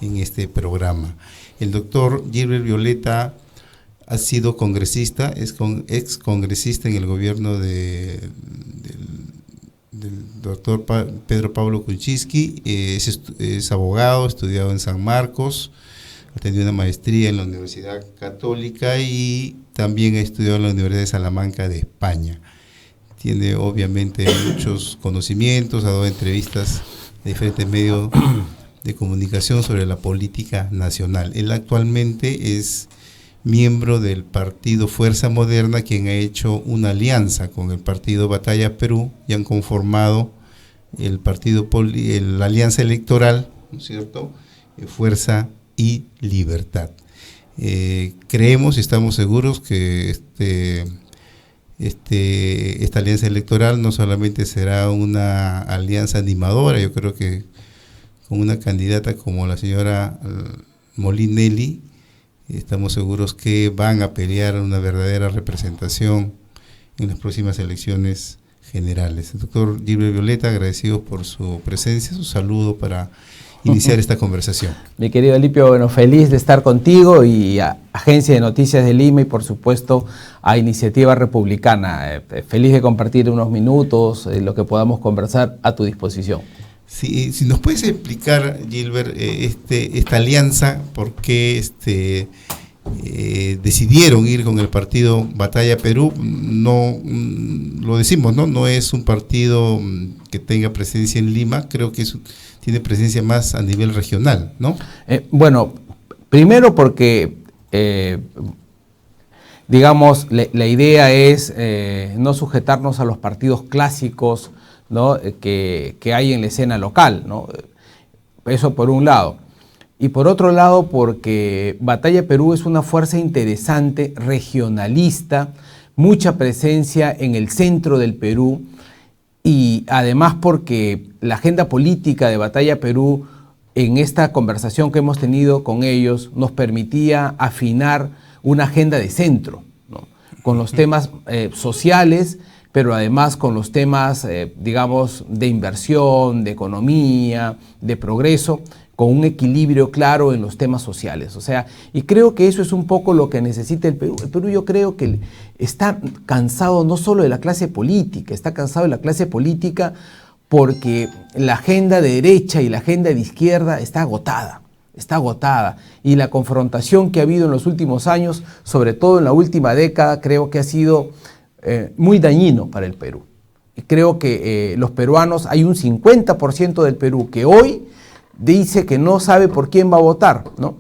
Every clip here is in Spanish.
en este programa. El doctor Gilbert Violeta ha sido congresista, ex congresista en el gobierno del doctor Pedro Pablo Kuczynski, es abogado, estudiado en San Marcos, ha tenido una maestría en la Universidad Católica y también ha estudiado en la Universidad de Salamanca de España. Tiene obviamente muchos conocimientos, ha dado entrevistas de diferentes medios de comunicación sobre la política nacional. Él actualmente es miembro del partido Fuerza Moderna, quien ha hecho una alianza con el partido Batalla Perú y han conformado la alianza electoral, ¿no es cierto?, Fuerza y Libertad. Creemos y estamos seguros que esta alianza electoral no solamente será una alianza animadora, yo creo que con una candidata como la señora Molinelli, estamos seguros que van a pelear una verdadera representación en las próximas elecciones generales. El doctor Gilbert Violeta, agradecido por su presencia, su saludo para iniciar esta conversación. Mi querido Elipio, bueno, feliz de estar contigo y a Agencia de Noticias de Lima y por supuesto a Iniciativa Republicana. Feliz de compartir unos minutos, lo que podamos conversar a tu disposición. Sí, si nos puedes explicar, Gilbert, esta alianza, por qué decidieron ir con el partido Batalla Perú. No lo decimos, no es un partido que tenga presencia en Lima, creo que tiene presencia más a nivel regional, ¿no? Bueno, primero porque digamos la idea es no sujetarnos a los partidos clásicos, ¿no?, que hay en la escena local, ¿no? Eso por un lado. Y por otro lado, porque Batalla Perú es una fuerza interesante, regionalista, mucha presencia en el centro del Perú, y además porque la agenda política de Batalla Perú, en esta conversación que hemos tenido con ellos, nos permitía afinar una agenda de centro, ¿no?, con los temas sociales, pero además con los temas, digamos, de inversión, de economía, de progreso, con un equilibrio claro en los temas sociales. O sea, y creo que eso es un poco lo que necesita el Perú. El Perú, yo creo que está cansado no solo de la clase política, está cansado de la clase política porque la agenda de derecha y la agenda de izquierda está agotada. Y la confrontación que ha habido en los últimos años, sobre todo en la última década, creo que ha sido muy dañino para el Perú. Y creo que los peruanos, hay un 50% del Perú que hoy dice que no sabe por quién va a votar, ¿no?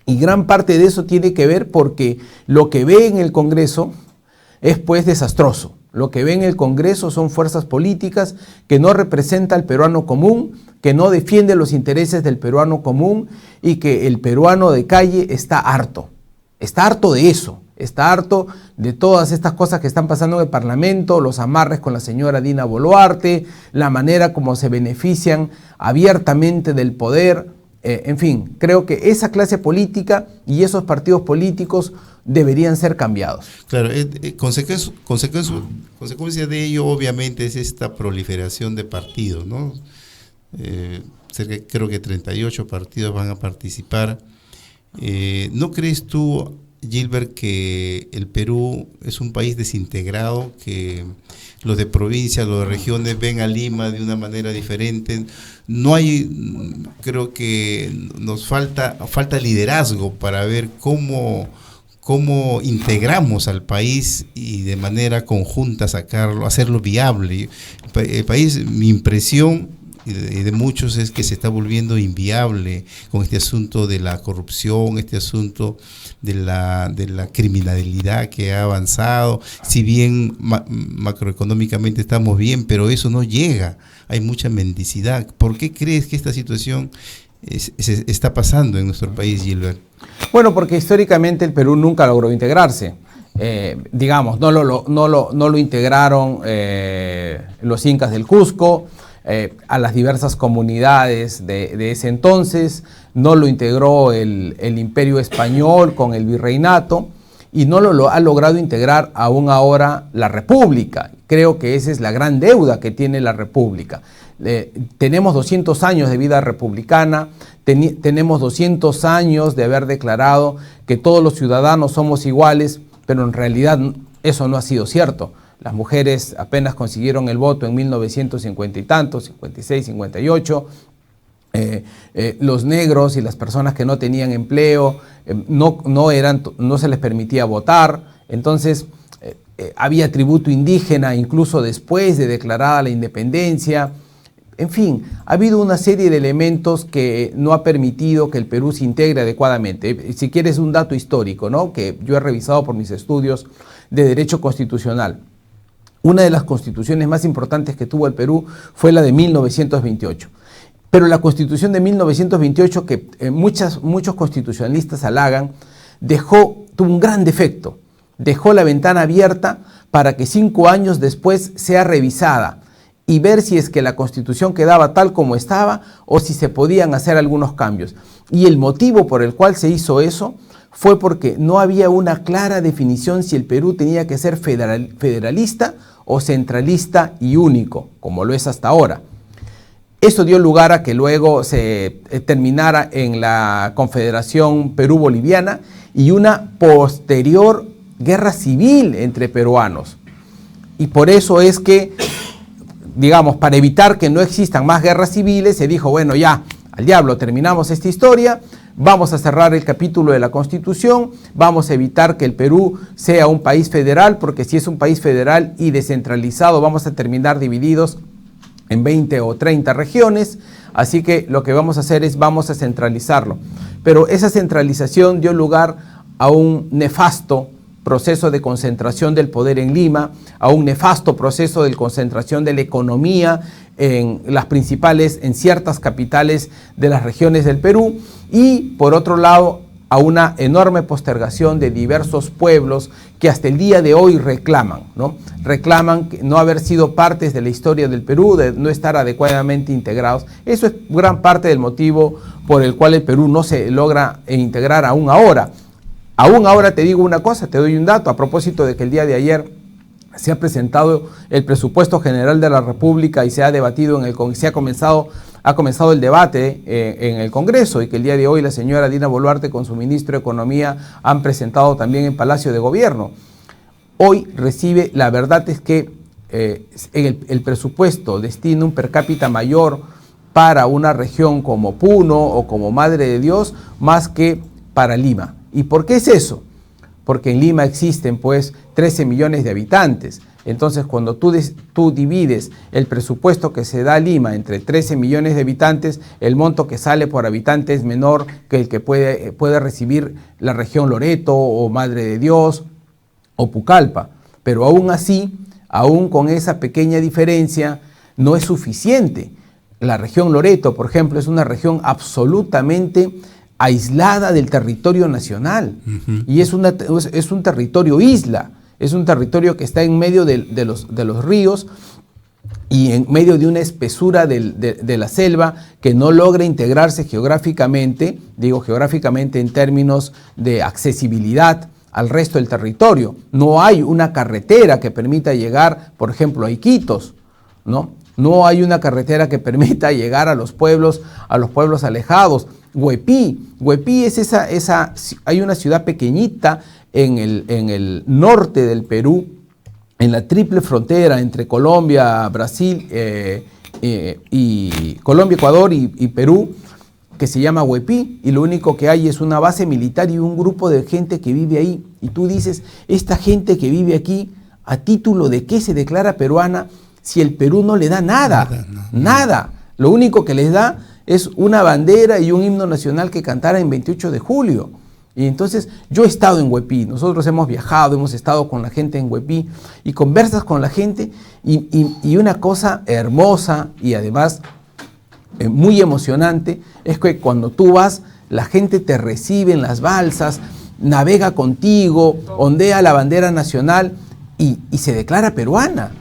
Y gran parte de eso tiene que ver porque lo que ve en el Congreso es pues desastroso. Lo que ve en el Congreso son fuerzas políticas que no representan al peruano común, que no defienden los intereses del peruano común y que el peruano de calle está harto de eso. Está harto de todas estas cosas que están pasando en el Parlamento, los amarres con la señora Dina Boluarte, la manera como se benefician abiertamente del poder. En fin, creo que esa clase política y esos partidos políticos deberían ser cambiados. Claro, consecuencia de ello obviamente es esta proliferación de partidos, ¿no? Creo que 38 partidos van a participar. ¿No crees tú, Gilbert, que el Perú es un país desintegrado, que los de provincia, los de regiones ven a Lima de una manera diferente? Creo que nos falta liderazgo para ver cómo integramos al país y de manera conjunta hacerlo viable. El país, mi impresión y de muchos, es que se está volviendo inviable con este asunto de la corrupción, este asunto de la criminalidad que ha avanzado. Si bien macroeconómicamente estamos bien, pero eso no llega, hay mucha mendicidad. ¿Por qué crees que esta situación está pasando en nuestro país, Gilbert? Bueno, porque históricamente el Perú nunca logró integrarse. Digamos, no lo integraron los incas del Cusco, a las diversas comunidades de ese entonces, no lo integró el Imperio Español con el virreinato y no lo ha logrado integrar aún ahora la República. Creo que esa es la gran deuda que tiene la República. Tenemos 200 años de vida republicana, tenemos 200 años de haber declarado que todos los ciudadanos somos iguales, pero en realidad eso no ha sido cierto. Las mujeres apenas consiguieron el voto en 1950 y tantos, 56, 58. Los negros y las personas que no tenían empleo no se les permitía votar. Entonces había tributo indígena incluso después de declarada la independencia. En fin, ha habido una serie de elementos que no ha permitido que el Perú se integre adecuadamente. Si quieres un dato histórico, ¿no?, que yo he revisado por mis estudios de Derecho Constitucional. Una de las constituciones más importantes que tuvo el Perú fue la de 1928. Pero la Constitución de 1928, que muchos constitucionalistas halagan, tuvo un gran defecto. Dejó la ventana abierta para que 5 años después sea revisada y ver si es que la Constitución quedaba tal como estaba o si se podían hacer algunos cambios. Y el motivo por el cual se hizo eso fue porque no había una clara definición si el Perú tenía que ser federalista o centralista y único, como lo es hasta ahora. Eso dio lugar a que luego se terminara en la Confederación Perú-Boliviana y una posterior guerra civil entre peruanos. Y por eso es que, digamos, para evitar que no existan más guerras civiles, se dijo, bueno, ya, al diablo, terminamos esta historia, vamos a cerrar el capítulo de la Constitución, vamos a evitar que el Perú sea un país federal, porque si es un país federal y descentralizado, vamos a terminar divididos en 20 o 30 regiones, así que lo que vamos a hacer es vamos a centralizarlo. Pero esa centralización dio lugar a un nefasto proceso de concentración del poder en Lima, a un nefasto proceso de concentración de la economía en ciertas capitales de las regiones del Perú, y por otro lado a una enorme postergación de diversos pueblos que hasta el día de hoy reclaman no haber sido partes de la historia del Perú, de no estar adecuadamente integrados. Eso es gran parte del motivo por el cual el Perú no se logra integrar aún ahora. Aún ahora te digo una cosa, te doy un dato a propósito de que el día de ayer se ha presentado el presupuesto general de la República y se ha debatido ha comenzado el debate en el Congreso, y que el día de hoy la señora Dina Boluarte con su ministro de Economía han presentado también en Palacio de Gobierno. Hoy recibe, la verdad es que el presupuesto destina un per cápita mayor para una región como Puno o como Madre de Dios más que para Lima. ¿Y por qué es eso? Porque en Lima existen pues 13 millones de habitantes. Entonces cuando tú divides el presupuesto que se da a Lima entre 13 millones de habitantes, el monto que sale por habitante es menor que el que puede recibir la región Loreto o Madre de Dios o Pucallpa. Pero aún así, aún con esa pequeña diferencia, no es suficiente. La región Loreto, por ejemplo, es una región absolutamente aislada del territorio nacional. Y es un territorio isla, es un territorio que está en medio de los ríos y en medio de una espesura de la selva que no logra integrarse geográficamente, digo geográficamente en términos de accesibilidad al resto del territorio. No hay una carretera que permita llegar, por ejemplo, a Iquitos, ¿no? No hay una carretera que permita llegar a los pueblos alejados. Huepí hay una ciudad pequeñita en el norte del Perú, en la triple frontera entre Colombia, Brasil, Colombia, Ecuador y Perú, que se llama Huepí, y lo único que hay es una base militar y un grupo de gente que vive ahí. Y tú dices, esta gente que vive aquí, ¿a título de qué se declara peruana si el Perú no le da nada? Nada. Lo único que les da es una bandera y un himno nacional que cantara en 28 de julio. Y entonces yo he estado en Huepí, nosotros hemos viajado, hemos estado con la gente en Huepí y conversas con la gente y una cosa hermosa y además muy emocionante es que cuando tú vas, la gente te recibe en las balsas, navega contigo, ondea la bandera nacional y se declara peruana.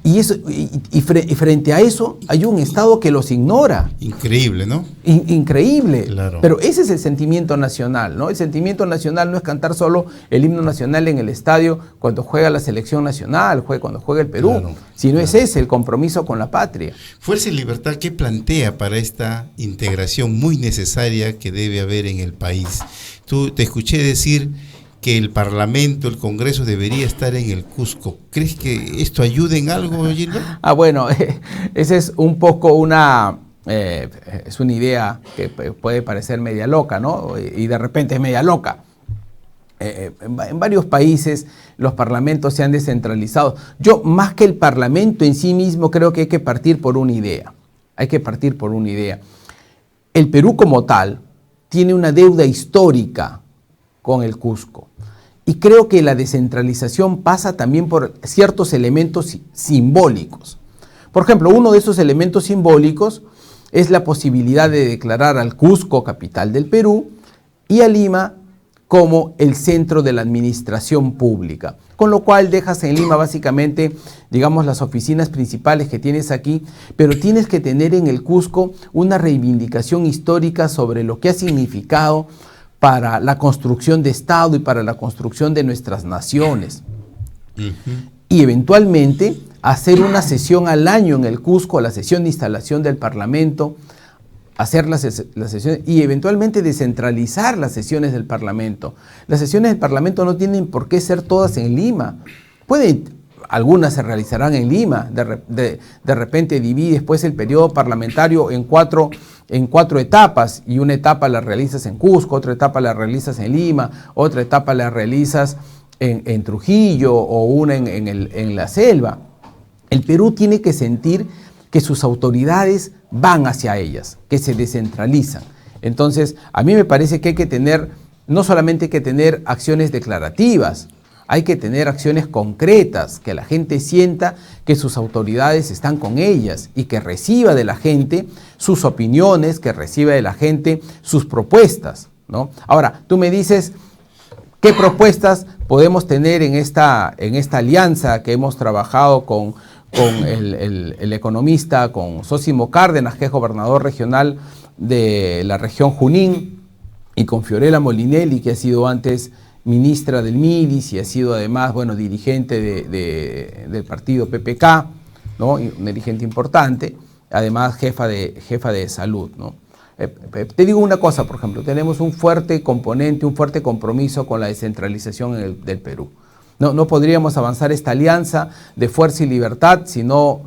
Y frente a eso hay un Estado que los ignora. Increíble, ¿no? Increíble. Claro. Pero ese es el sentimiento nacional, ¿no? El sentimiento nacional no es cantar solo el himno nacional en el estadio cuando juega la selección nacional, cuando juega el Perú, Claro, sino claro. es ese el compromiso con la patria. Fuerza y Libertad, ¿qué plantea para esta integración muy necesaria que debe haber en el país? Te escuché decir que el Parlamento, el Congreso debería estar en el Cusco. ¿Crees que esto ayude en algo, Gildo? Bueno, esa es un poco es una idea que puede parecer media loca, ¿no? Y de repente es media loca. En varios países los parlamentos se han descentralizado. Yo, más que el parlamento en sí mismo, creo que hay que partir por una idea. El Perú como tal tiene una deuda histórica con el Cusco. Y creo que la descentralización pasa también por ciertos elementos simbólicos. Por ejemplo, uno de esos elementos simbólicos es la posibilidad de declarar al Cusco capital del Perú y a Lima como el centro de la administración pública. Con lo cual dejas en Lima básicamente, digamos, las oficinas principales que tienes aquí, pero tienes que tener en el Cusco una reivindicación histórica sobre lo que ha significado para la construcción de Estado y para la construcción de nuestras naciones. Y eventualmente hacer una sesión al año en el Cusco, la sesión de instalación del Parlamento, hacer las sesiones y eventualmente descentralizar las sesiones del Parlamento. Las sesiones del Parlamento no tienen por qué ser todas en Lima. Algunas se realizarán en Lima, de repente divides pues el periodo parlamentario en cuatro etapas, y una etapa la realizas en Cusco, otra etapa la realizas en Lima, otra etapa la realizas en Trujillo o una en la selva. El Perú tiene que sentir que sus autoridades van hacia ellas, que se descentralizan. Entonces, a mí me parece que hay que tener, no solamente hay que tener acciones declarativas, hay que tener acciones concretas, que la gente sienta que sus autoridades están con ellas y que reciba de la gente sus opiniones, que reciba de la gente sus propuestas, ¿no? Ahora, tú me dices, ¿qué propuestas podemos tener en esta alianza que hemos trabajado con el economista, con Zósimo Cárdenas, que es gobernador regional de la región Junín, y con Fiorella Molinelli, que ha sido antes ministra del MIDIS y ha sido además, dirigente del partido PPK, ¿no? Y un dirigente importante, además jefa de salud, ¿no? Te digo una cosa, por ejemplo, tenemos un fuerte componente, un fuerte compromiso con la descentralización del Perú. No podríamos avanzar esta alianza de Fuerza y Libertad si no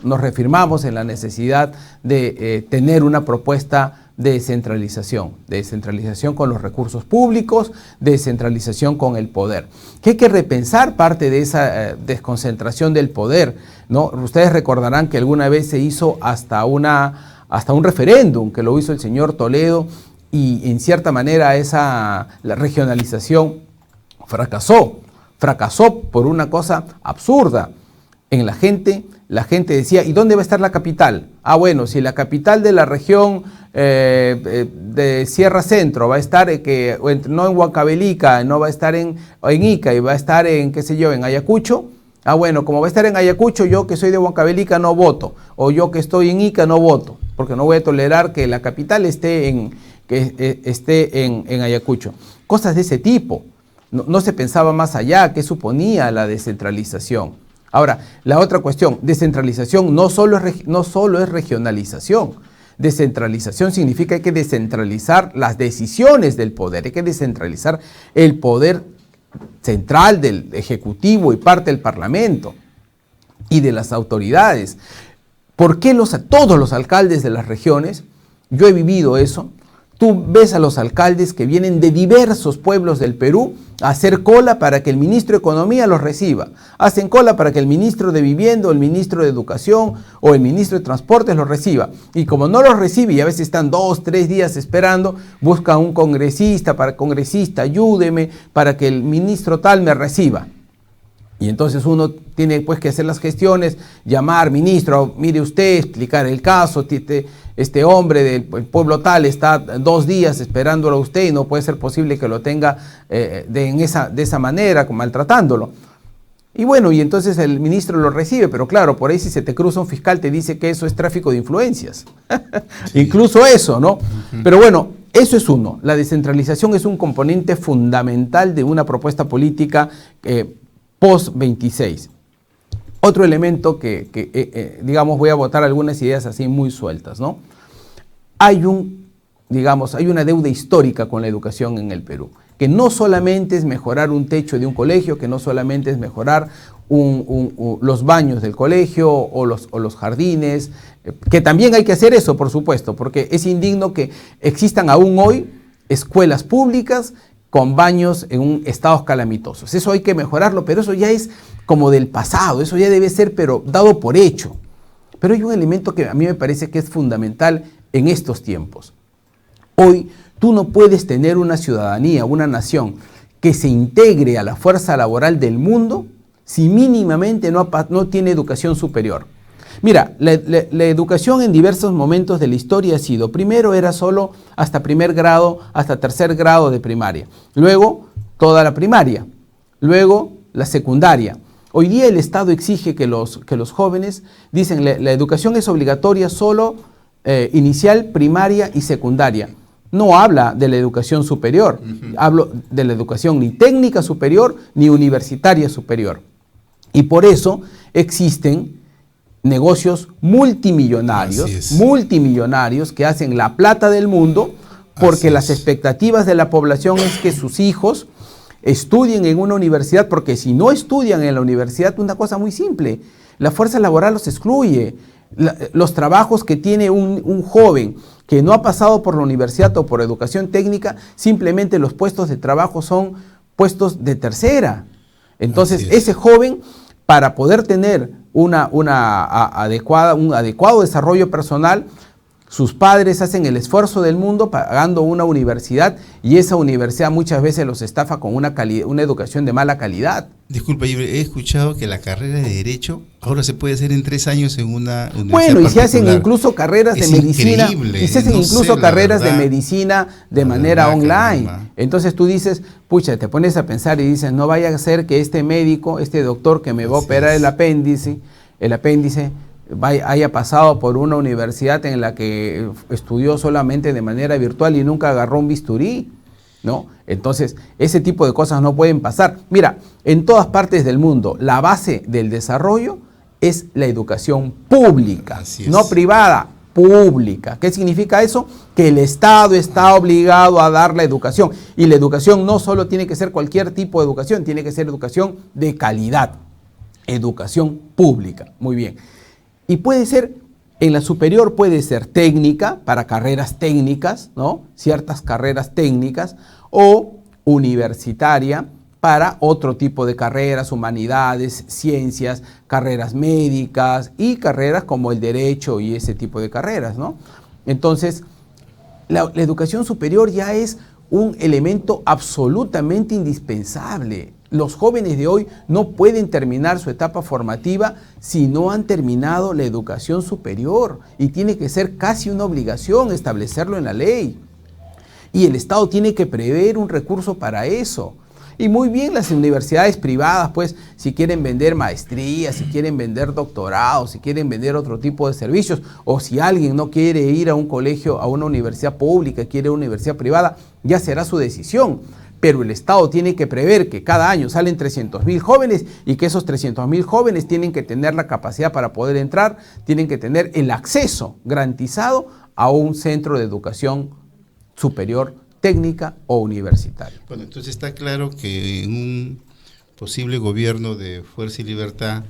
nos reafirmamos en la necesidad de tener una propuesta de descentralización con los recursos públicos, de descentralización con el poder. Que hay que repensar parte de esa desconcentración del poder, ¿no? Ustedes recordarán que alguna vez se hizo hasta un referéndum, que lo hizo el señor Toledo, y en cierta manera la regionalización fracasó por una cosa absurda. En la gente decía, ¿y dónde va a estar la capital? Ah, bueno, si la capital de la región de Sierra Centro va a estar, no en Huancavelica, no va a estar en Ica, y va a estar en Ayacucho. Ah, bueno, como va a estar en Ayacucho, yo que soy de Huancavelica no voto, o yo que estoy en Ica no voto, porque no voy a tolerar que la capital esté en Ayacucho. Cosas de ese tipo. No se pensaba más allá, qué suponía la descentralización. Ahora, la otra cuestión, descentralización no solo es regionalización. Descentralización significa que hay que descentralizar las decisiones del poder, hay que descentralizar el poder central del Ejecutivo y parte del Parlamento y de las autoridades. ¿Por qué todos los alcaldes de las regiones? Yo he vivido eso. Tú ves a los alcaldes que vienen de diversos pueblos del Perú a hacer cola para que el ministro de Economía los reciba. Hacen cola para que el ministro de Vivienda, o el ministro de Educación o el ministro de Transportes los reciba. Y como no los recibe y a veces están 2, 3 días esperando, buscan un congresista, ayúdeme para que el ministro tal me reciba. Y entonces uno tiene pues que hacer las gestiones, llamar, ministro, mire usted, explicar el caso, este hombre del pueblo tal está 2 días esperándolo a usted y no puede ser posible que lo tenga de esa manera, maltratándolo. Y bueno, y entonces el ministro lo recibe, pero claro, por ahí si se te cruza un fiscal te dice que eso es tráfico de influencias. Sí. Incluso eso, ¿no? Pero bueno, eso es uno. La descentralización es un componente fundamental de una propuesta política post-26. Otro elemento digamos, voy a botar algunas ideas así muy sueltas, ¿no? Hay una deuda histórica con la educación en el Perú, que no solamente es mejorar un techo de un colegio, que no solamente es mejorar los baños del colegio o los jardines, que también hay que hacer eso, por supuesto, porque es indigno que existan aún hoy escuelas públicas con baños en un estados calamitosos. Eso hay que mejorarlo, pero eso ya es como del pasado, eso ya debe ser pero dado por hecho. Pero hay un elemento que a mí me parece que es fundamental en estos tiempos. Hoy tú no puedes tener una ciudadanía, una nación que se integre a la fuerza laboral del mundo si mínimamente no tiene educación superior. Mira, la educación en diversos momentos de la historia ha sido, primero era solo hasta primer grado, hasta tercer grado de primaria, luego toda la primaria, luego la secundaria. Hoy día el Estado exige que los jóvenes, dicen, la educación es obligatoria solo inicial, primaria y secundaria. No habla de la educación superior, hablo de la educación ni técnica superior ni universitaria superior. Y por eso existen negocios multimillonarios que hacen la plata del mundo, porque las expectativas de la población es que sus hijos estudien en una universidad, porque si no estudian en la universidad, una cosa muy simple, la fuerza laboral los excluye. Los trabajos que tiene un joven que no ha pasado por la universidad o por educación técnica, simplemente los puestos de trabajo son puestos de tercera. Entonces, ese joven, para poder tener un adecuado desarrollo personal, sus padres hacen el esfuerzo del mundo pagando una universidad, y esa universidad muchas veces los estafa con una educación de mala calidad. Disculpa, yo he escuchado que la carrera de Derecho ahora se puede hacer en 3 años en una universidad particular. Y se hacen incluso carreras de medicina. Increíble. Y se hacen incluso carreras de medicina de manera online. Entonces tú dices, pucha, te pones a pensar y dices, no vaya a ser que este médico, este doctor que me va a operar el apéndice, haya pasado por una universidad en la que estudió solamente de manera virtual y nunca agarró un bisturí, ¿no? Entonces, ese tipo de cosas no pueden pasar. Mira, en todas partes del mundo, la base del desarrollo es la educación pública, no privada, pública. ¿Qué significa eso? Que el Estado está obligado a dar la educación. Y la educación no solo tiene que ser cualquier tipo de educación, tiene que ser educación de calidad. Educación pública. Muy bien. Y puede ser, en la superior puede ser técnica, para carreras técnicas, ¿no? Ciertas carreras técnicas, o universitaria para otro tipo de carreras, humanidades, ciencias, carreras médicas y carreras como el derecho y ese tipo de carreras, ¿no? Entonces, la educación superior ya es un elemento absolutamente indispensable. Los jóvenes de hoy no pueden terminar su etapa formativa si no han terminado la educación superior, y tiene que ser casi una obligación establecerlo en la ley. Y el Estado tiene que prever un recurso para eso. Y muy bien, las universidades privadas, pues, si quieren vender maestrías, si quieren vender doctorados, si quieren vender otro tipo de servicios, o si alguien no quiere ir a un colegio, a una universidad pública, quiere una universidad privada, ya será su decisión. Pero el Estado tiene que prever que cada año salen 300.000 jóvenes, y que esos 300.000 jóvenes tienen que tener la capacidad para poder entrar, tienen que tener el acceso garantizado a un centro de educación superior, técnica o universitaria. Bueno, entonces está claro que en un posible gobierno de Fuerza y Libertad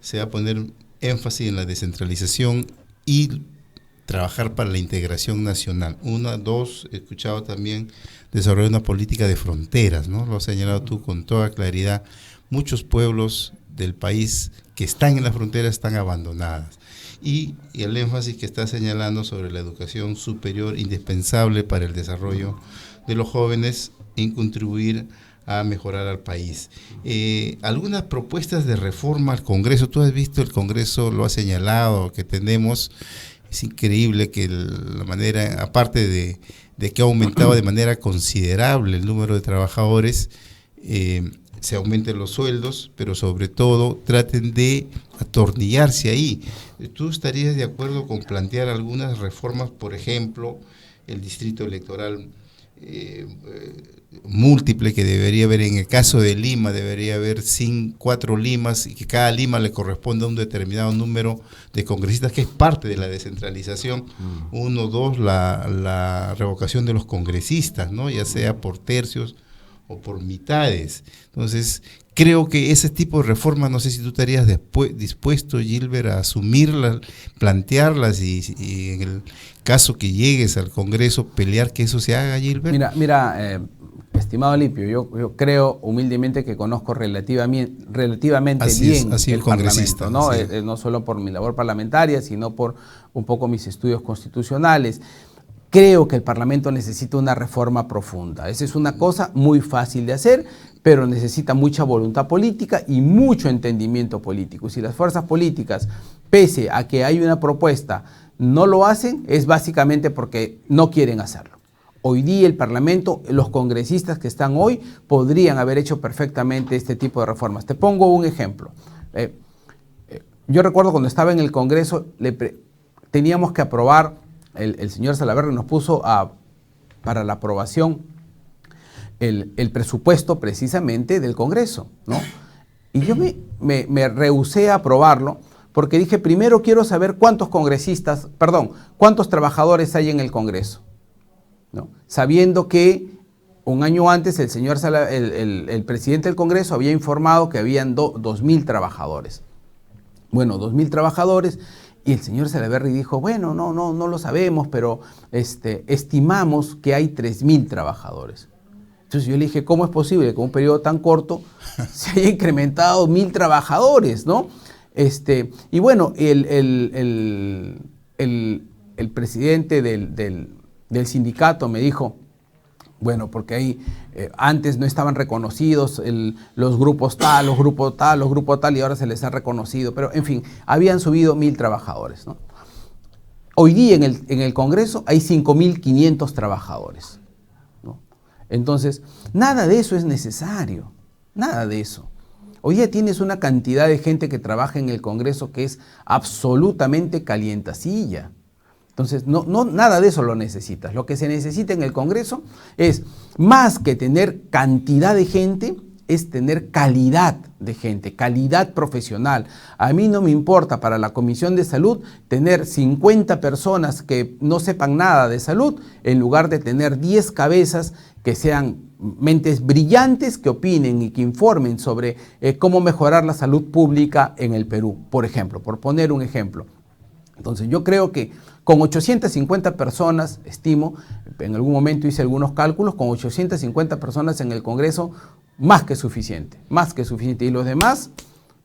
se va a poner énfasis en la descentralización y trabajar para la integración nacional. 1, 2, he escuchado también desarrollar una política de fronteras, ¿no? Lo has señalado tú con toda claridad. Muchos pueblos del país que están en la frontera están abandonadas. Y el énfasis que está señalando sobre la educación superior, indispensable para el desarrollo de los jóvenes, en contribuir a mejorar al país. Algunas propuestas de reforma al Congreso, tú has visto, el Congreso lo ha señalado, que tenemos, es increíble que la manera, aparte de que ha aumentado de manera considerable el número de trabajadores, se aumenten los sueldos, pero sobre todo traten de atornillarse ahí. ¿Tú estarías de acuerdo con plantear algunas reformas, por ejemplo, el distrito electoral múltiple que debería haber? En el caso de Lima debería haber 4 limas y que cada lima le corresponda a un determinado número de congresistas, que es parte de la descentralización. 1, 2, la revocación de los congresistas, ¿no? Ya sea por tercios o por mitades. Entonces, creo que ese tipo de reformas, no sé si tú estarías dispuesto, Gilbert, a asumirlas, plantearlas y en el caso que llegues al Congreso, pelear que eso se haga, Gilbert. Mira, estimado Limpio, yo creo humildemente que conozco relativamente bien el Parlamento, ¿no? No solo por mi labor parlamentaria, sino por un poco mis estudios constitucionales. Creo que el Parlamento necesita una reforma profunda. Esa es una cosa muy fácil de hacer, pero necesita mucha voluntad política y mucho entendimiento político. Si las fuerzas políticas, pese a que hay una propuesta, no lo hacen, es básicamente porque no quieren hacerlo. Hoy día el Parlamento, los congresistas que están hoy, podrían haber hecho perfectamente este tipo de reformas. Te pongo un ejemplo. Yo recuerdo cuando estaba en el Congreso, teníamos que aprobar. El señor Salaverry nos puso para la aprobación el presupuesto precisamente del Congreso, ¿no? Y yo me rehusé a aprobarlo porque dije, primero quiero saber cuántos trabajadores hay en el Congreso, ¿no? Sabiendo que un año antes el presidente del Congreso había informado que habían 2.000 trabajadores. Bueno, 2.000 trabajadores. Y el señor Salaverry dijo, bueno, no lo sabemos, pero estimamos que hay 3.000 trabajadores. Entonces yo le dije, ¿cómo es posible que en un periodo tan corto se haya incrementado 1.000 trabajadores, ¿no? Y bueno, el presidente del sindicato me dijo, bueno, porque ahí antes no estaban reconocidos los grupos tal, los grupos tal, y ahora se les ha reconocido. Pero, en fin, habían subido 1.000 trabajadores, ¿no? Hoy día en el Congreso hay 5.500 trabajadores, ¿no? Entonces, nada de eso es necesario, nada de eso. Hoy día tienes una cantidad de gente que trabaja en el Congreso que es absolutamente calientacilla. Entonces, nada de eso lo necesitas. Lo que se necesita en el Congreso es, más que tener cantidad de gente, es tener calidad de gente, calidad profesional. A mí no me importa para la Comisión de Salud tener 50 personas que no sepan nada de salud, en lugar de tener 10 cabezas que sean mentes brillantes, que opinen y que informen sobre cómo mejorar la salud pública en el Perú, por ejemplo, por poner un ejemplo. Entonces, yo creo que con 850 personas, estimo, en algún momento hice algunos cálculos, con 850 personas en el Congreso, más que suficiente. Y los demás,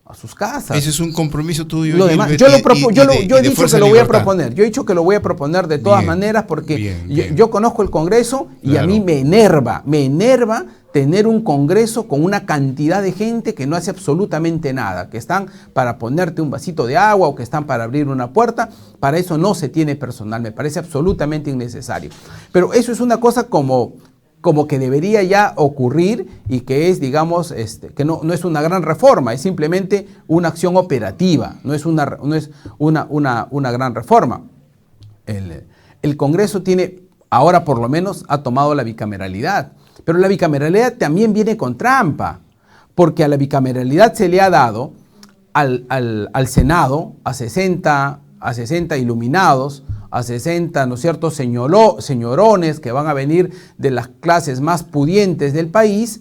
a sus casas. Ese es un compromiso tuyo. Yo he dicho que lo voy a proponer. Yo he dicho que lo voy a proponer de todas maneras porque yo conozco el Congreso y claro, a mí me enerva tener un Congreso con una cantidad de gente que no hace absolutamente nada, que están para ponerte un vasito de agua o que están para abrir una puerta. Para eso no se tiene personal, me parece absolutamente innecesario. Pero eso es una cosa como que debería ya ocurrir y que es, digamos, que no es una gran reforma, es simplemente una acción operativa, no es una gran reforma. El Congreso ahora por lo menos ha tomado la bicameralidad, pero la bicameralidad también viene con trampa, porque a la bicameralidad se le ha dado al Senado a 60 iluminados, a 60, ¿no es cierto?, señorones que van a venir de las clases más pudientes del país.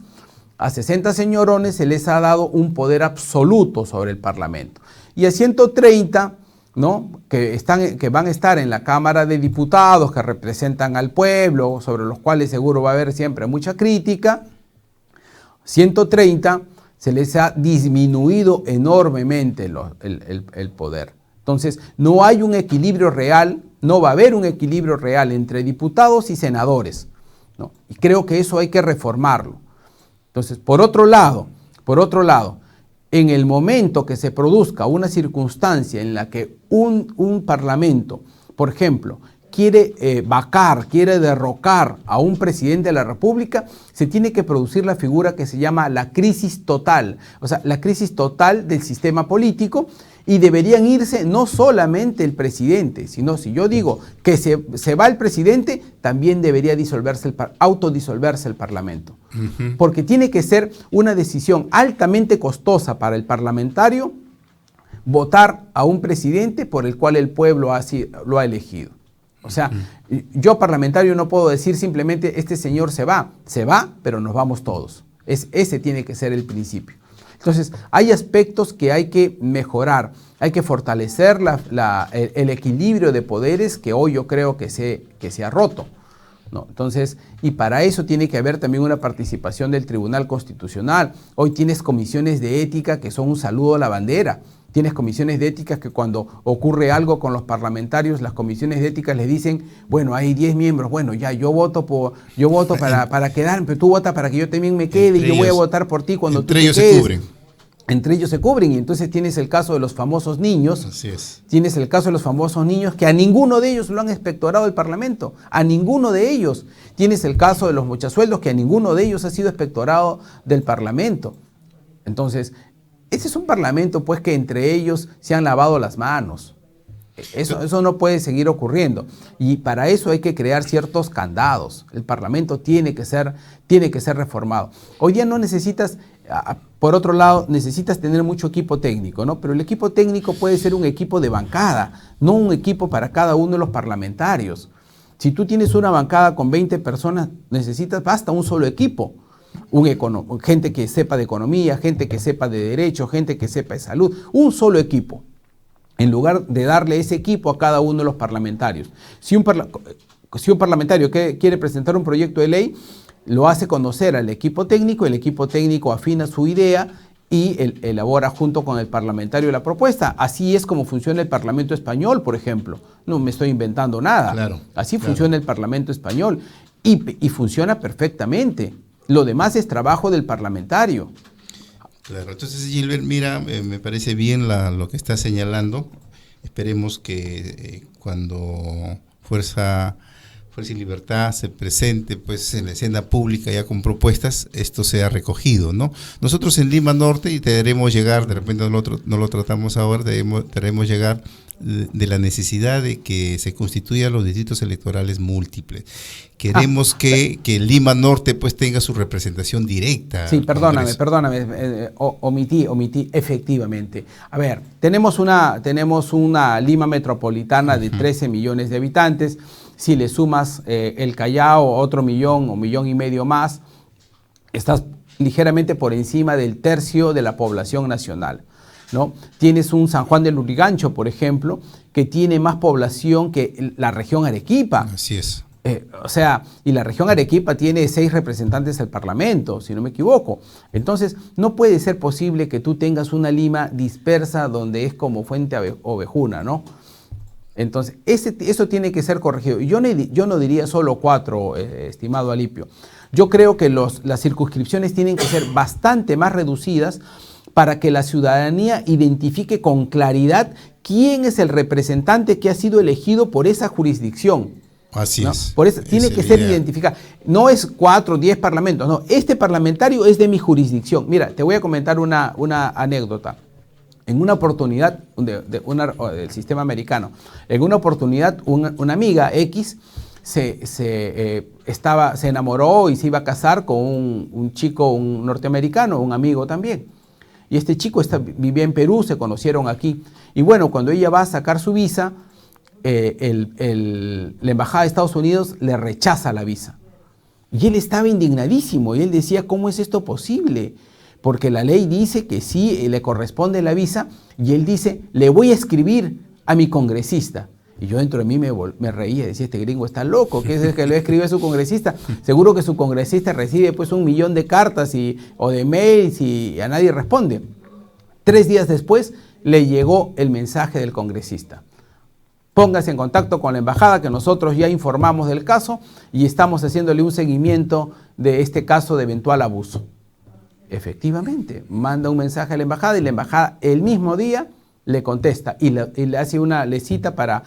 A 60 señorones se les ha dado un poder absoluto sobre el Parlamento. Y a 130, ¿no?, que van a estar en la Cámara de Diputados, que representan al pueblo, sobre los cuales seguro va a haber siempre mucha crítica, 130 se les ha disminuido enormemente el poder. Entonces, no hay un equilibrio real, no va a haber un equilibrio real entre diputados y senadores, ¿no? Y creo que eso hay que reformarlo. Entonces, por otro lado, en el momento que se produzca una circunstancia en la que un parlamento, por ejemplo, quiere vacar, quiere derrocar a un presidente de la República, se tiene que producir la figura que se llama la crisis total, o sea, la crisis total del sistema político, y deberían irse no solamente el presidente, sino si yo digo que se va el presidente, también debería autodisolverse el Parlamento. Porque tiene que ser una decisión altamente costosa para el parlamentario votar a un presidente por el cual el pueblo lo ha elegido. O sea, yo parlamentario no puedo decir simplemente este señor se va, pero nos vamos todos. Ese tiene que ser el principio. Entonces, hay aspectos que hay que mejorar, hay que fortalecer el equilibrio de poderes que hoy yo creo que se ha roto, ¿no? Entonces, y para eso tiene que haber también una participación del Tribunal Constitucional. Hoy tienes comisiones de ética que son un saludo a la bandera. Tienes comisiones de ética que cuando ocurre algo con los parlamentarios, las comisiones de ética les dicen, bueno, hay 10 miembros, bueno, ya, yo voto para quedar, pero tú votas para que yo también me quede, y yo voy a votar por ti cuando tú te quedes. Entre ellos se cubren. Entre ellos se cubren, y entonces tienes el caso de los famosos niños. Así es. Tienes el caso de los famosos niños que a ninguno de ellos lo han inspectorado el Parlamento, a ninguno de ellos. Tienes el caso de los muchasueldos que a ninguno de ellos ha sido inspectorado del Parlamento. Entonces, ese es un Parlamento pues que entre ellos se han lavado las manos. Eso no puede seguir ocurriendo, y para eso hay que crear ciertos candados. El Parlamento tiene que ser reformado. Hoy día no necesitas, por otro lado, necesitas tener mucho equipo técnico, ¿no? Pero el equipo técnico puede ser un equipo de bancada, no un equipo para cada uno de los parlamentarios. Si tú tienes una bancada con 20 personas, basta un solo equipo. Gente que sepa de economía, gente que sepa de derecho, gente que sepa de salud, un solo equipo, en lugar de darle ese equipo a cada uno de los parlamentarios. Si un parlamentario quiere presentar un proyecto de ley, lo hace conocer al equipo técnico, el equipo técnico afina su idea y elabora junto con el parlamentario la propuesta. Así es como funciona el Parlamento español, por ejemplo. No me estoy inventando nada. Claro, Así funciona el Parlamento español y funciona perfectamente. Lo demás es trabajo del parlamentario. Claro, entonces Gilbert, mira, me parece bien lo que está señalando. Esperemos que cuando Fuerza y Libertad se presente pues en la escena pública ya con propuestas, esto sea recogido, ¿no? Nosotros en Lima Norte, y te haremos llegar, de repente no lo tratamos ahora, te haremos llegar de la necesidad de que se constituyan los distritos electorales múltiples. Queremos que Lima Norte pues tenga su representación directa. Sí, perdóname, omití, efectivamente. A ver, tenemos una Lima metropolitana de 13 millones de habitantes. Si le sumas el Callao, otro millón o millón y medio más, estás ligeramente por encima del tercio de la población nacional, ¿no? Tienes un San Juan del Lurigancho, por ejemplo, que tiene más población que la región Arequipa. Así es. Y la región Arequipa tiene 6 representantes al Parlamento, si no me equivoco. Entonces, no puede ser posible que tú tengas una Lima dispersa donde es como Fuente Ovejuna, ¿no? Entonces, eso tiene que ser corregido. Y yo no diría solo 4, estimado Alipio. Yo creo que las circunscripciones tienen que ser bastante más reducidas para que la ciudadanía identifique con claridad quién es el representante que ha sido elegido por esa jurisdicción. Así ¿no? es. Por eso tiene que ser identificado. No es 4 o 10 parlamentos, no. Este parlamentario es de mi jurisdicción. Mira, te voy a comentar una anécdota. En una oportunidad del sistema americano, en una oportunidad una amiga X se enamoró y se iba a casar con un chico, un norteamericano, un amigo también. Y este chico vivía en Perú, se conocieron aquí. Y bueno, cuando ella va a sacar su visa, la embajada de Estados Unidos le rechaza la visa. Y él estaba indignadísimo y él decía, ¿cómo es esto posible? Porque la ley dice que sí le corresponde la visa, y él dice, le voy a escribir a mi congresista. Y yo dentro de mí me reía, decía, este gringo está loco, ¿qué es el que le escribe a su congresista? Seguro que su congresista recibe pues 1 millón de cartas o de mails y a nadie responde. 3 días después le llegó el mensaje del congresista. Póngase en contacto con la embajada, que nosotros ya informamos del caso y estamos haciéndole un seguimiento de este caso de eventual abuso. Efectivamente, manda un mensaje a la embajada y la embajada el mismo día le contesta y le cita para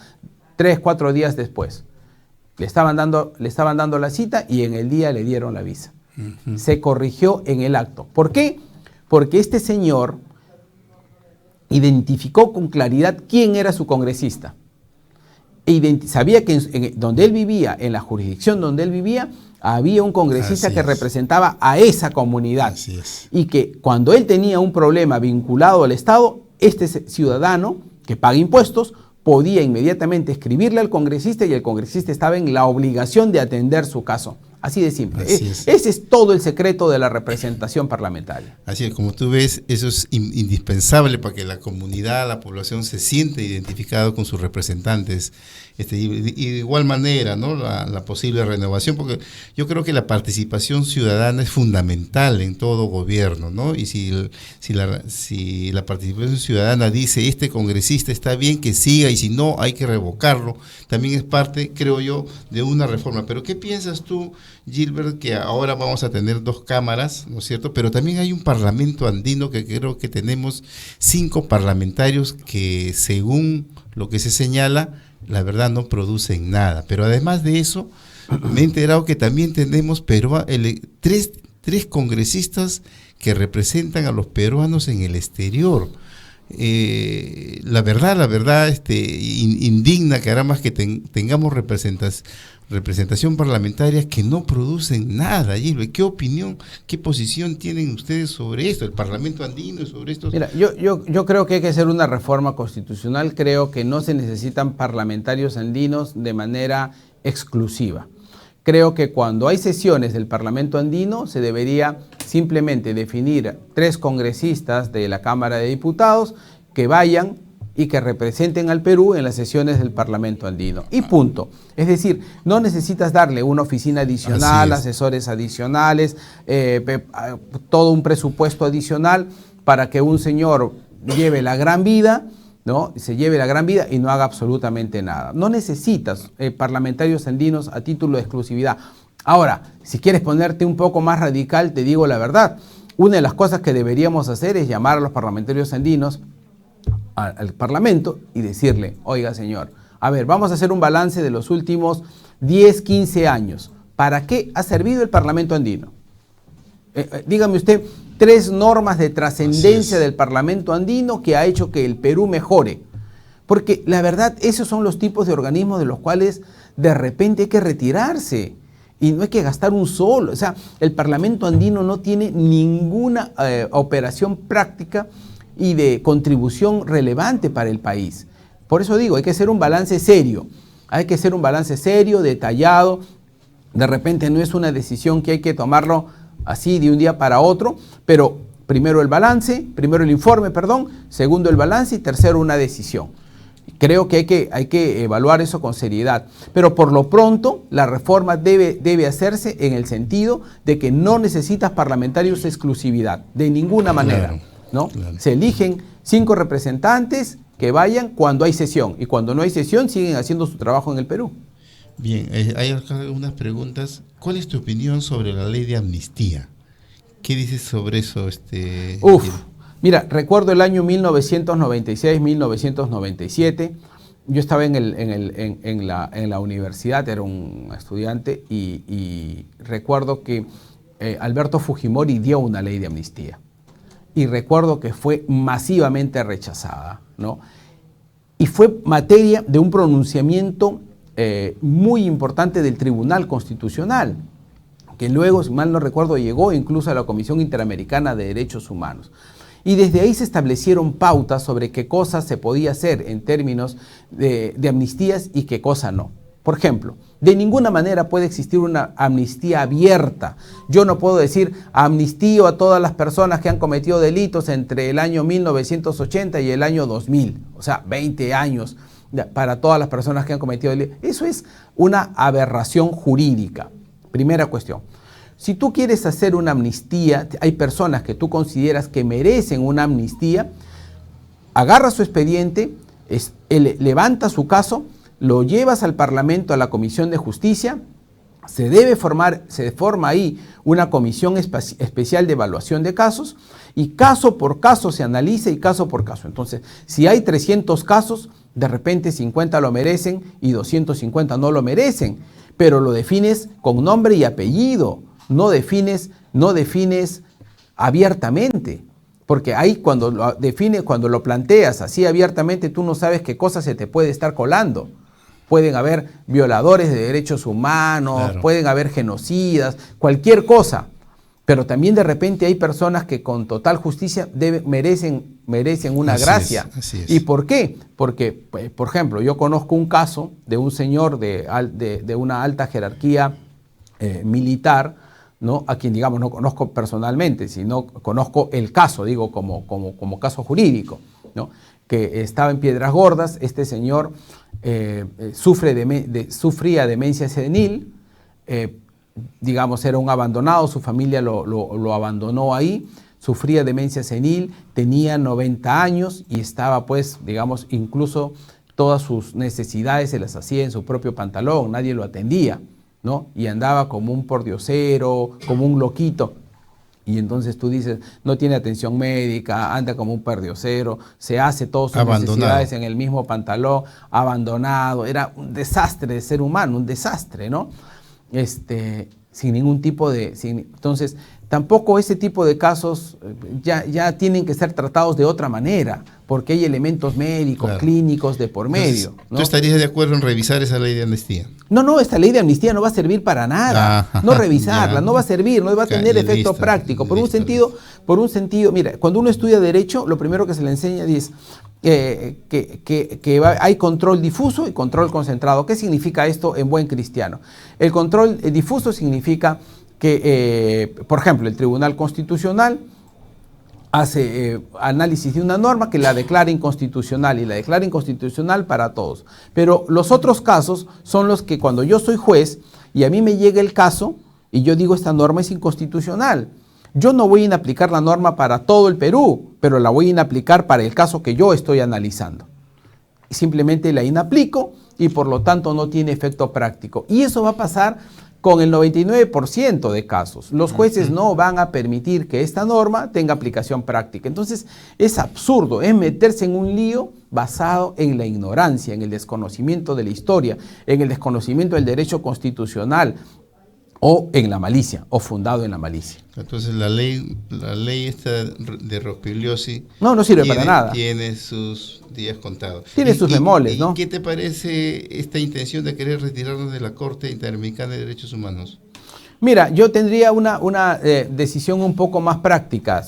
3 o 4 días después. Le estaban dando la cita y en el día le dieron la visa. Se corrigió en el acto. ¿Por qué? Porque este señor identificó con claridad quién era su congresista. Sabía que donde él vivía, en la jurisdicción donde él vivía, había un congresista que representaba a esa comunidad. Así es. Y que cuando él tenía un problema vinculado al Estado, este ciudadano que paga impuestos podía inmediatamente escribirle al congresista y el congresista estaba en la obligación de atender su caso. Así de simple. Ese es todo el secreto de la representación parlamentaria. Así es, como tú ves, eso es indispensable para que la comunidad, la población se sienta identificado con sus representantes. Y de igual manera, ¿no? La posible renovación, porque yo creo que la participación ciudadana es fundamental en todo gobierno, ¿no? Y si la participación ciudadana dice este congresista está bien que siga y si no hay que revocarlo, también es parte, creo yo, de una reforma. Pero ¿qué piensas tú, Gilbert, que ahora vamos a tener 2 cámaras, ¿no es cierto? Pero también hay un parlamento andino que creo que tenemos 5 parlamentarios que, según lo que se señala, la verdad no producen nada. Pero además de eso, me he enterado que también tenemos tres congresistas que representan a los peruanos en el exterior. La verdad, indigna que ahora más que tengamos representación parlamentaria que no producen nada. Gilbert, ¿qué opinión, qué posición tienen ustedes sobre esto, el Parlamento andino y sobre esto? Mira, yo creo que hay que hacer una reforma constitucional. Creo que no se necesitan parlamentarios andinos de manera exclusiva. Creo que cuando hay sesiones del Parlamento andino se debería simplemente definir 3 congresistas de la Cámara de Diputados que vayan y que representen al Perú en las sesiones del Parlamento andino. Y punto. Es decir, no necesitas darle una oficina adicional, asesores adicionales, todo un presupuesto adicional para que un señor lleve la gran vida, ¿no? Se lleve la gran vida y no haga absolutamente nada. No necesitas parlamentarios andinos a título de exclusividad. Ahora, si quieres ponerte un poco más radical, te digo la verdad. Una de las cosas que deberíamos hacer es llamar a los parlamentarios andinos al Parlamento y decirle, oiga señor, a ver, vamos a hacer un balance de los últimos 10, 15 años. ¿Para qué ha servido el Parlamento andino? Dígame usted 3 normas de trascendencia del Parlamento andino que ha hecho que el Perú mejore. Porque la verdad, esos son los tipos de organismos de los cuales de repente hay que retirarse. Y no hay que gastar un solo. O sea, el Parlamento andino no tiene ninguna operación práctica y de contribución relevante para el país. Por eso digo, hay que hacer un balance serio. Hay que hacer un balance serio, detallado. De repente no es una decisión que hay que tomarlo así de un día para otro, pero primero el informe, segundo el balance y tercero una decisión. Creo que hay que evaluar eso con seriedad, pero por lo pronto la reforma debe hacerse en el sentido de que no necesitas parlamentarios de exclusividad, de ninguna manera, claro, ¿no? Claro. Se eligen 5 representantes que vayan cuando hay sesión y cuando no hay sesión siguen haciendo su trabajo en el Perú. Bien, hay acá algunas preguntas. ¿Cuál es tu opinión sobre la ley de amnistía? ¿Qué dices sobre eso? Mira, recuerdo el año 1996-1997, yo estaba en la universidad, era un estudiante y recuerdo que Alberto Fujimori dio una ley de amnistía y recuerdo que fue masivamente rechazada, ¿no? Y fue materia de un pronunciamiento muy importante del Tribunal Constitucional, que luego, si mal no recuerdo, llegó incluso a la Comisión Interamericana de Derechos Humanos. Y desde ahí se establecieron pautas sobre qué cosas se podía hacer en términos de amnistías y qué cosa no. Por ejemplo, de ninguna manera puede existir una amnistía abierta. Yo no puedo decir amnistío a todas las personas que han cometido delitos entre el año 1980 y el año 2000, o sea, 20 años para todas las personas que han cometido delitos. Eso es una aberración jurídica. Primera cuestión. Si tú quieres hacer una amnistía, hay personas que tú consideras que merecen una amnistía, agarra su expediente, levanta su caso, lo llevas al Parlamento, a la Comisión de Justicia, se forma ahí una comisión especial de evaluación de casos y caso por caso se analiza y caso por caso. Entonces, si hay 300 casos, de repente 50 lo merecen y 250 no lo merecen. pero lo defines con nombre y apellido, no defines abiertamente. Porque ahí cuando lo defines, cuando lo planteas así abiertamente, tú no sabes qué cosa se te puede estar colando. Pueden haber violadores de derechos humanos, claro, pueden haber genocidas, cualquier cosa. Pero también de repente hay personas que con total justicia merecen una así gracia. Así es. ¿Y por qué? Porque, por ejemplo, yo conozco un caso de un señor de una alta jerarquía militar, ¿no? A quien, digamos, no conozco personalmente, sino conozco el caso, digo, como caso jurídico, ¿no? Que estaba en Piedras Gordas. Este señor sufría demencia senil, digamos, era un abandonado, su familia lo abandonó ahí, sufría demencia senil, tenía 90 años y estaba, pues, digamos, incluso todas sus necesidades se las hacía en su propio pantalón, nadie lo atendía, ¿no? Y andaba como un pordiosero, como un loquito. Y entonces tú dices, no tiene atención médica, anda como un perdiosero, se hace todas sus necesidades en el mismo pantalón, abandonado. Era un desastre de ser humano, un desastre, ¿no? Sin ningún tipo de... entonces, tampoco ese tipo de casos ya tienen que ser tratados de otra manera, porque hay elementos médicos, claro, clínicos de por medio. Entonces, ¿no? ¿Tú estarías de acuerdo en revisar esa ley de amnistía? No, esta ley de amnistía no va a servir para nada. No revisarla, no va a servir, no va a tener efecto práctico. Por un sentido, mira, cuando uno estudia Derecho, lo primero que se le enseña es que hay control difuso y control concentrado. ¿Qué significa esto en buen cristiano? El control difuso significa que, por ejemplo, el Tribunal Constitucional hace análisis de una norma que la declara inconstitucional y la declara inconstitucional para todos. Pero los otros casos son los que cuando yo soy juez y a mí me llega el caso y yo digo esta norma es inconstitucional, yo no voy a inaplicar la norma para todo el Perú, pero la voy a inaplicar para el caso que yo estoy analizando. Simplemente la inaplico y por lo tanto no tiene efecto práctico. Y eso va a pasar con el 99% de casos. Los jueces no van a permitir que esta norma tenga aplicación práctica. Entonces es absurdo, es meterse en un lío basado en la ignorancia, en el desconocimiento de la historia, en el desconocimiento del derecho constitucional o en la malicia, o fundado en la malicia. Entonces la ley esta de Rospigliosi no sirve para nada. Tiene sus días contados. Tiene sus bemoles, ¿no? ¿Y qué te parece esta intención de querer retirarnos de la Corte Interamericana de Derechos Humanos? Mira, yo tendría una decisión un poco más práctica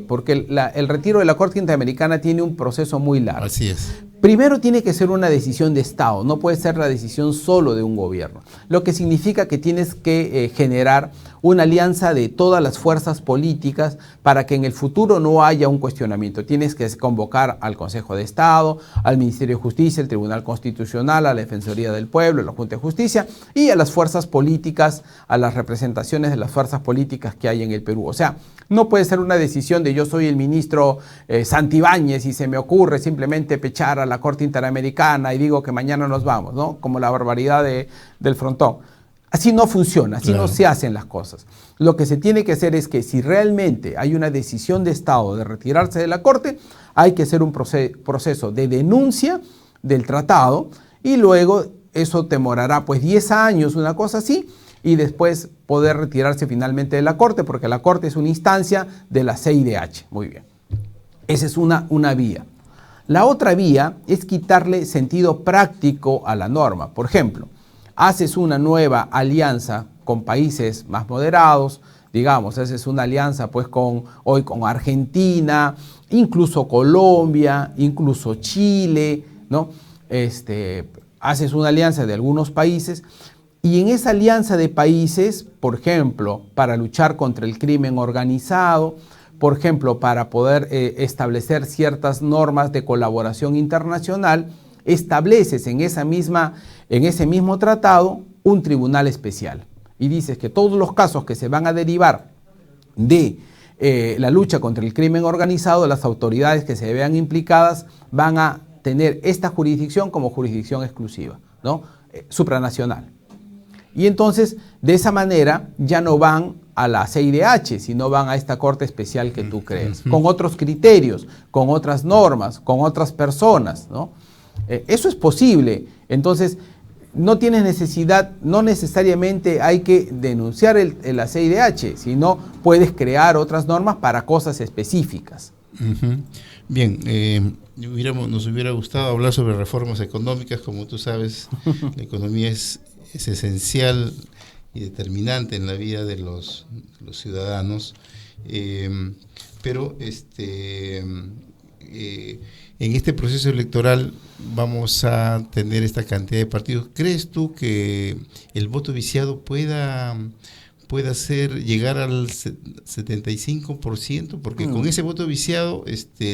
porque el retiro de la Corte Interamericana tiene un proceso muy largo. Así es. Primero tiene que ser una decisión de Estado, no puede ser la decisión solo de un gobierno, lo que significa que tienes que generar una alianza de todas las fuerzas políticas para que en el futuro no haya un cuestionamiento. Tienes que convocar al Consejo de Estado, al Ministerio de Justicia, al Tribunal Constitucional, a la Defensoría del Pueblo, a la Junta de Justicia y a las fuerzas políticas, a las representaciones de las fuerzas políticas que hay en el Perú. O sea, no puede ser una decisión de yo soy el ministro Santibáñez y se me ocurre simplemente pechar a la Corte Interamericana y digo que mañana nos vamos, ¿no? Como la barbaridad del Frontón. Así no funciona, así no se hacen las cosas. Lo que se tiene que hacer es que si realmente hay una decisión de Estado de retirarse de la Corte, hay que hacer un proceso de denuncia del tratado y luego eso demorará pues 10 años, una cosa así, y después poder retirarse finalmente de la Corte, porque la Corte es una instancia de la CIDH. Muy bien. Esa es una vía. La otra vía es quitarle sentido práctico a la norma. Por ejemplo, haces una nueva alianza con países más moderados, digamos, haces una alianza pues hoy con Argentina, incluso Colombia, incluso Chile, ¿no? Haces una alianza de algunos países y en esa alianza de países, por ejemplo, para luchar contra el crimen organizado, por ejemplo, para poder establecer ciertas normas de colaboración internacional, estableces en ese mismo tratado un tribunal especial y dices que todos los casos que se van a derivar de la lucha contra el crimen organizado, las autoridades que se vean implicadas van a tener esta jurisdicción como jurisdicción exclusiva, ¿no? Supranacional. Y entonces, de esa manera, ya no van a la CIDH, sino van a esta corte especial que tú crees, con otros criterios, con otras normas, con otras personas, ¿no? Eso es posible. Entonces, no tienes necesidad, no necesariamente hay que denunciar la CIDH, sino puedes crear otras normas para cosas específicas. Bien, nos hubiera gustado hablar sobre reformas económicas. Como tú sabes, la economía es esencial y determinante en la vida de los ciudadanos, pero en este proceso electoral vamos a tener esta cantidad de partidos. ¿Crees tú que el voto viciado pueda llegar al 75%? Porque con ese voto viciado,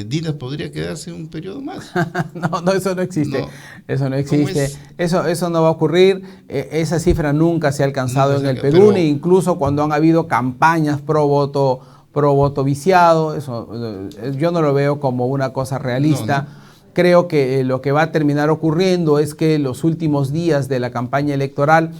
Dina podría quedarse un periodo más. No, eso no existe. No. Eso no existe. Eso no va a ocurrir. Esa cifra nunca se ha alcanzado en el Perú, ni incluso cuando han habido campañas pro voto viciado. Eso yo no lo veo como una cosa realista. No. Creo que lo que va a terminar ocurriendo es que los últimos días de la campaña electoral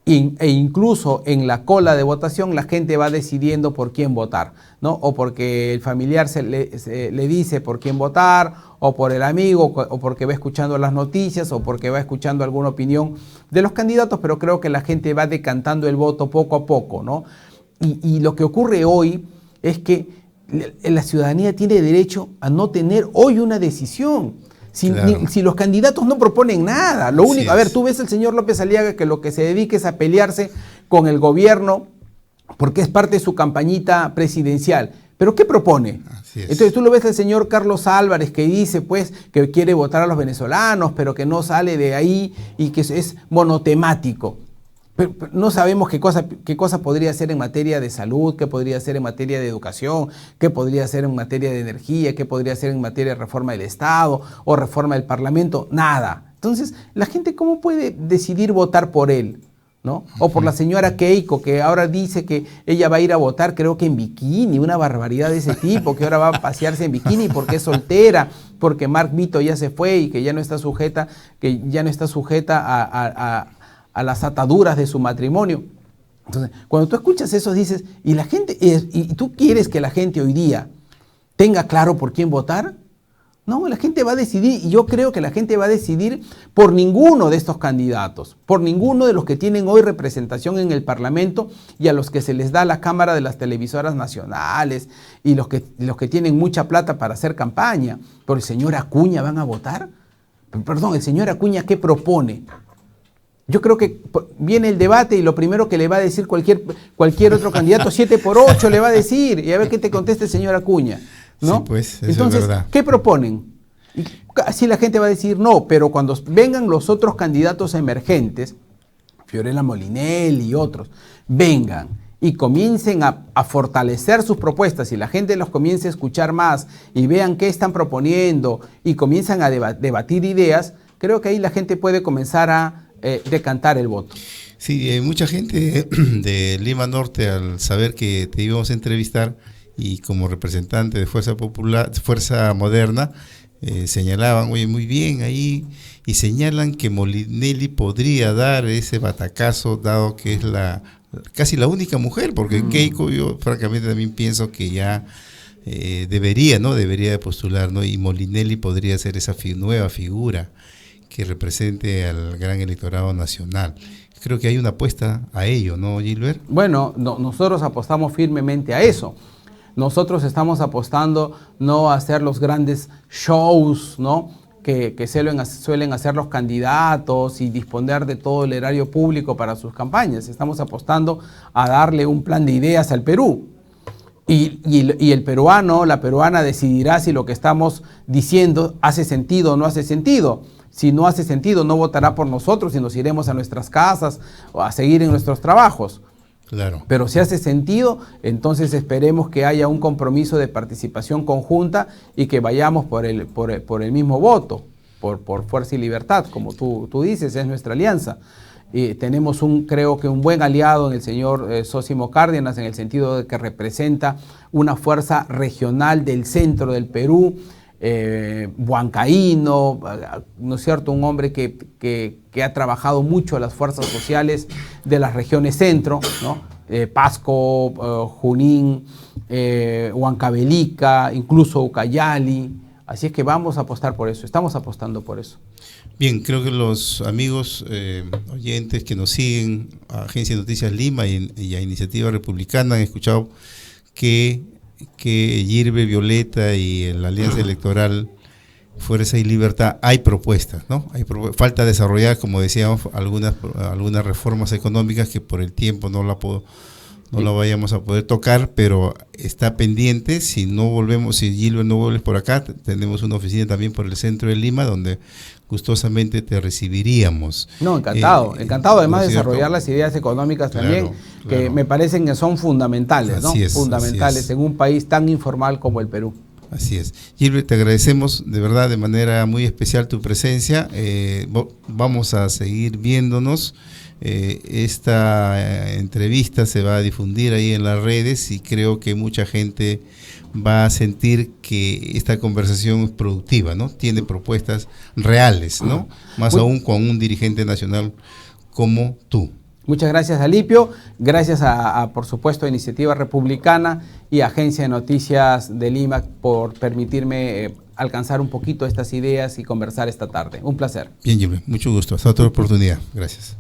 e incluso en la cola de votación la gente va decidiendo por quién votar, ¿no? O porque el familiar le dice por quién votar, o por el amigo, o porque va escuchando las noticias, o porque va escuchando alguna opinión de los candidatos, pero creo que la gente va decantando el voto poco a poco, ¿no? Y lo que ocurre hoy es que la ciudadanía tiene derecho a no tener hoy una decisión. Si los candidatos no proponen nada, lo único, a ver, tú ves al señor López Aliaga que lo que se dedica es a pelearse con el gobierno porque es parte de su campañita presidencial. ¿Pero qué propone? Entonces tú lo ves al señor Carlos Álvarez que dice pues que quiere votar a los venezolanos, pero que no sale de ahí y que es monotemático. Pero no sabemos qué cosa podría hacer en materia de salud, qué podría hacer en materia de educación, qué podría hacer en materia de energía, qué podría hacer en materia de reforma del Estado o reforma del Parlamento, nada. Entonces, la gente ¿cómo puede decidir votar por él? ¿No? O por la señora Keiko, que ahora dice que ella va a ir a votar, creo que en bikini, una barbaridad de ese tipo, que ahora va a pasearse en bikini porque es soltera, porque Mark Vito ya se fue y que ya no está sujeta, a las ataduras de su matrimonio. Entonces, cuando tú escuchas eso dices, ¿y la gente, y tú quieres que la gente hoy día tenga claro por quién votar? No, la gente va a decidir, y yo creo que la gente va a decidir por ninguno de estos candidatos, por ninguno de los que tienen hoy representación en el Parlamento y a los que se les da la cámara de las televisoras nacionales y los que tienen mucha plata para hacer campaña. ¿Por el señor Acuña van a votar? Perdón, ¿el señor Acuña qué propone? Yo creo que viene el debate y lo primero que le va a decir cualquier otro candidato, 7x8 le va a decir, y a ver qué te contesta el señor Acuña, ¿no? Sí, pues, eso entonces, es verdad. ¿qué proponen? Y así la gente va a decir no, pero cuando vengan los otros candidatos emergentes, Fiorella Molinelli y otros, vengan y comiencen a fortalecer sus propuestas y la gente los comience a escuchar más y vean qué están proponiendo y comienzan a debatir ideas, creo que ahí la gente puede comenzar a decantar el voto. Sí, mucha gente de Lima Norte, al saber que te íbamos a entrevistar y como representante de Fuerza Popular, Fuerza Moderna, señalaban, oye, muy bien ahí, y señalan que Molinelli podría dar ese batacazo, dado que es casi la única mujer, porque Keiko, yo francamente también pienso que ya debería de postular, ¿no? Y Molinelli podría ser esa nueva figura que represente al gran electorado nacional. Creo que hay una apuesta a ello, ¿no, Gilbert? Bueno, nosotros apostamos firmemente a eso. Nosotros estamos apostando no a hacer los grandes shows, ¿no? que suelen hacer los candidatos y disponer de todo el erario público para sus campañas. Estamos apostando a darle un plan de ideas al Perú. Y el peruano, la peruana decidirá si lo que estamos diciendo hace sentido o no hace sentido. Si no hace sentido, no votará por nosotros y nos iremos a nuestras casas o a seguir en nuestros trabajos. Claro. Pero si hace sentido, entonces esperemos que haya un compromiso de participación conjunta y que vayamos por el mismo voto, por Fuerza y Libertad, como tú dices, es nuestra alianza. Tenemos creo que un buen aliado en el señor Zósimo Cárdenas, en el sentido de que representa una fuerza regional del centro del Perú, huancaíno, ¿no es cierto? Un hombre que ha trabajado mucho a las fuerzas sociales de las regiones centro, ¿no? Pasco, Junín, Huancavelica, incluso Ucayali, Así es que vamos a apostar por eso, estamos apostando por eso. Bien, creo que los amigos oyentes que nos siguen a Agencia de Noticias Lima y a Iniciativa Republicana han escuchado que Yirbe, Violeta y la Alianza Electoral Fuerza y Libertad hay propuestas, ¿no? Falta desarrollar, como decíamos, algunas reformas económicas que por el tiempo no la vayamos a poder tocar, pero está pendiente. Si Gilbert no vuelves por acá, tenemos una oficina también por el centro de Lima, donde gustosamente te recibiríamos. No, encantado además de desarrollar las ideas económicas también, que me parecen que son fundamentales, ¿no? Fundamentales en un país tan informal como el Perú. Así es. Gilbert, te agradecemos de verdad de manera muy especial tu presencia. Vamos a seguir viéndonos. Esta entrevista se va a difundir ahí en las redes y creo que mucha gente va a sentir que esta conversación es productiva, ¿no? Tiene propuestas reales, ¿no? Más aún con un dirigente nacional como tú. Muchas gracias, Alipio. Gracias por supuesto, a Iniciativa Republicana y Agencia de Noticias de Lima por permitirme alcanzar un poquito estas ideas y conversar esta tarde. Un placer. Bien, Gilbert, mucho gusto. Hasta otra oportunidad. Gracias.